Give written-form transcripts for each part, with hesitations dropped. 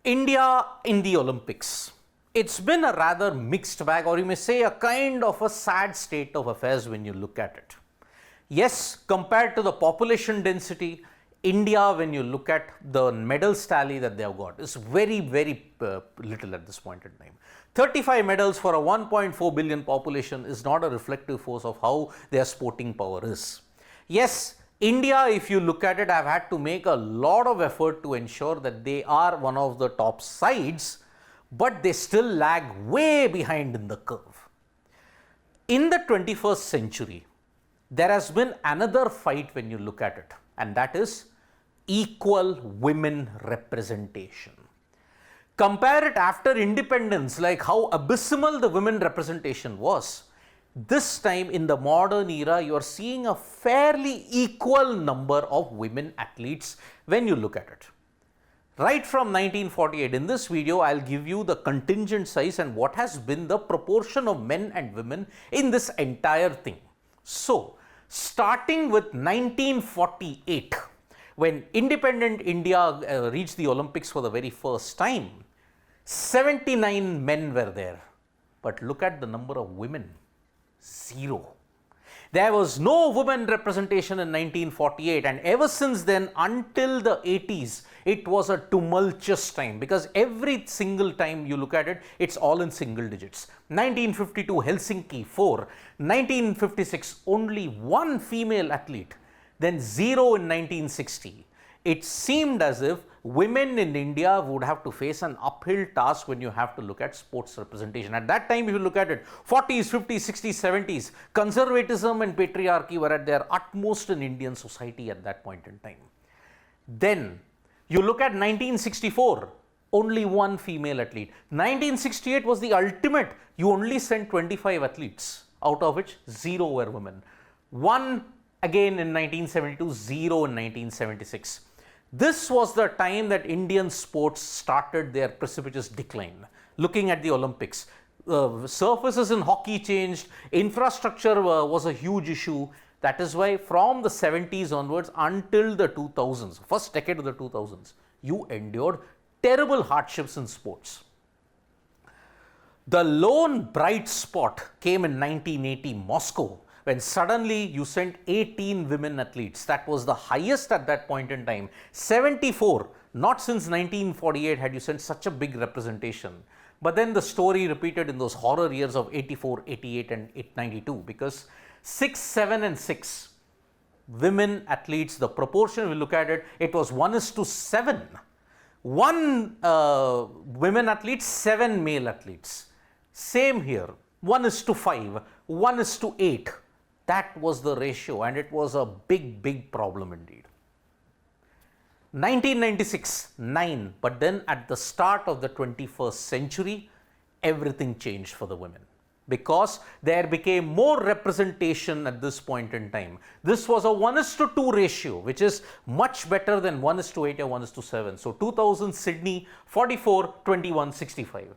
India in the Olympics. It's been a rather mixed bag, or you may say a kind of a sad state of affairs when you look at it. Yes, compared to the population density, India, when you look at the medals tally that they have got, is very little at this point in time. 35 medals for a 1.4 billion population is not a reflective force of how their sporting power is. Yes, India, if you look at it, have had to make a lot of effort to ensure that they are one of the top sides, but they still lag way behind in the curve. In the 21st century, there has been another fight when you look at it, and that is equal women representation. Compare it after independence, like how abysmal the women representation was. This time in the modern era, you are seeing a fairly equal number of women athletes when you look at it. Right from 1948, in this video, I'll give you the contingent size and what has been the proportion of men and women in this entire thing. So, starting with 1948, when independent India reached the Olympics for the very first time, 79 men were there. But look at the number of women. 0. There was no women representation in 1948, and ever since then until the 80s, it was a tumultuous time because every single time you look at it, it's all in single digits. 1952 Helsinki 4, 1956 only 1 female athlete, then 0 in 1960. It seemed as if women in India would have to face an uphill task when you have to look at sports representation. At that time, if you look at it, 40s, 50s, 60s, 70s, conservatism and patriarchy were at their utmost in Indian society at that point in time. Then, you look at 1964, only 1 female athlete. 1968 was the ultimate. You only sent 25 athletes, out of which 0 were women. 1 again in 1972, 0 in 1976. This was the time that Indian sports started their precipitous decline. Looking at the Olympics, surfaces in hockey changed, infrastructure was a huge issue. That is why from the 70s onwards until the 2000s, first decade of the 2000s, you endured terrible hardships in sports. The lone bright spot came in 1980 Moscow, when suddenly you sent 18 women athletes. That was the highest at that point in time. 74, not since 1948 had you sent such a big representation. But then the story repeated in those horror years of 84, 88 and 92, because 6, 7 and 6 women athletes, the proportion we look at it, it was 1:7. 1 women athletes, 7 male athletes. Same here, 1:5, 1:8. That was the ratio, and it was a big problem indeed. 1996, 9, but then at the start of the 21st century, everything changed for the women because there became more representation at this point in time. This was a 1:2 ratio, which is much better than 1:8 or 1:7. So 2000 Sydney, 44, 21, 65.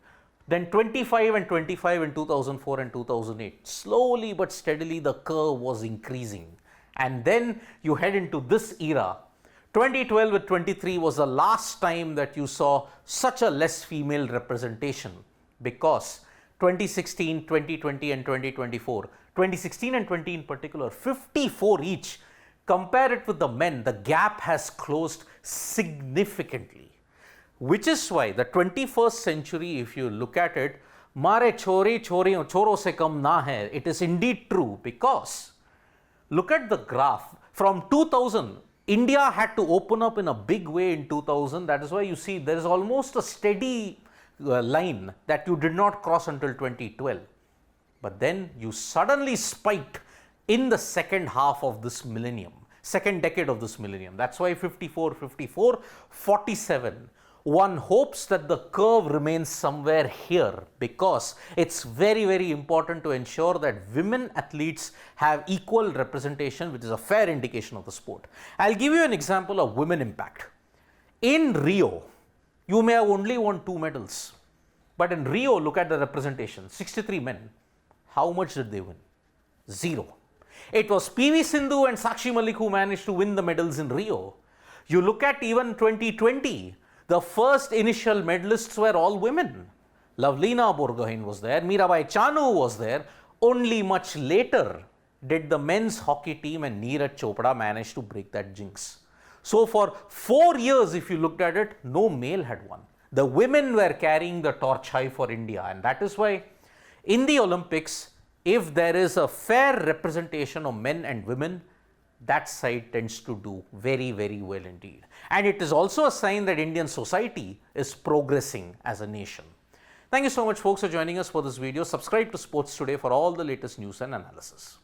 Then 25 and 25 in 2004 and 2008. Slowly but steadily the curve was increasing. And then you head into this era. 2012 with 23 was the last time that you saw such a less female representation, because 2016, 2020 and 2024, 2016 and 20 in particular, 54 each. Compare it with the men, the gap has closed significantly. Which is why the 21st century, if you look at it, "Mare choro se kam na hai," it is indeed true, because look at the graph. From 2000, India had to open up in a big way in 2000. That is why you see there is almost a steady line that you did not cross until 2012. But then you suddenly spiked in the second half of this millennium, second decade of this millennium. That's why 54, 54, 47. One hopes that the curve remains somewhere here, because it's very important to ensure that women athletes have equal representation, which is a fair indication of the sport. I'll give you an example of women impact. In Rio, you may have only won 2 medals, but in Rio, look at the representation, 63 men. How much did they win? 0. It was PV Sindhu and Sakshi Malik who managed to win the medals in Rio. You look at even 2020, The first initial medalists were all women. Lavlina Borgohain was there, Mirabai Chanu was there. Only much later did the men's hockey team and Neeraj Chopra manage to break that jinx. So for 4 years, if you looked at it, no male had won. The women were carrying the torch high for India, and that is why in the Olympics, if there is a fair representation of men and women, that side tends to do very, very well indeed. And it is also a sign that Indian society is progressing as a nation. Thank you so much, folks, for joining us for this video. Subscribe to Sports Today for all the latest news and analysis.